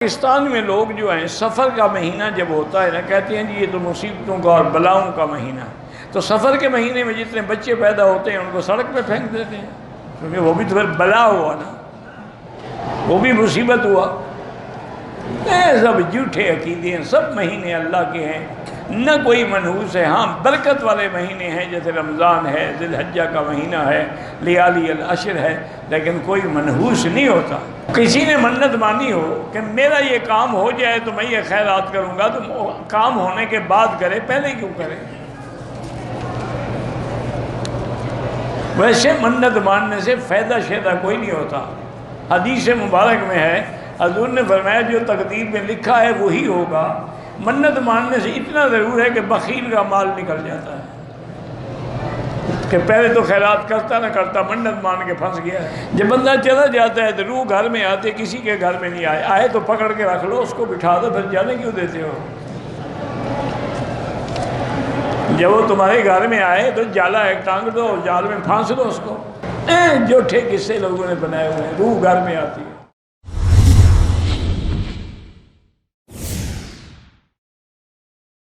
پاکستان میں لوگ جو ہیں سفر کا مہینہ جب ہوتا ہے نا، کہتے ہیں جی یہ تو مصیبتوں کا اور بلاؤں کا مہینہ ہے، تو سفر کے مہینے میں جتنے بچے پیدا ہوتے ہیں ان کو سڑک پہ پھینک دیتے ہیں، کیونکہ وہ بھی تو پھر بلا ہوا نا، وہ بھی مصیبت ہوا۔ سب جھوٹے عقیدے ہیں، سب مہینے اللہ کے ہیں، نہ کوئی منحوس ہے۔ ہاں برکت والے مہینے ہیں، جیسے رمضان ہے، ذی الحجہ کا مہینہ ہے، لیالی العشر ہے، لیکن کوئی منحوس نہیں ہوتا۔ کسی نے منت مانی ہو کہ میرا یہ کام ہو جائے تو میں یہ خیرات کروں گا، تو کام ہونے کے بعد کرے، پہلے کیوں کرے؟ ویسے منت ماننے سے فائدہ شیدہ کوئی نہیں ہوتا۔ حدیث مبارک میں ہے، حضور نے فرمایا جو تقدیر میں لکھا ہے وہی ہوگا۔ منت ماننے سے اتنا ضرور ہے کہ بخیل کا مال نکل جاتا ہے، کہ پہلے تو خیرات کرتا نہ کرتا، منت مان کے پھنس گیا ہے۔ جب بندہ چلا جاتا ہے تو روح گھر میں آتے، کسی کے گھر میں نہیں آئے تو پکڑ کے رکھ لو، اس کو بٹھا دو، پھر جانے کیوں دیتے ہو؟ جب وہ تمہارے گھر میں آئے تو جالا ایک ٹانگ دو، جال میں پھانس دو اس کو۔ جھوٹے قصے لوگوں نے بنائے ہوئے ہیں، روح گھر میں آتی ہے۔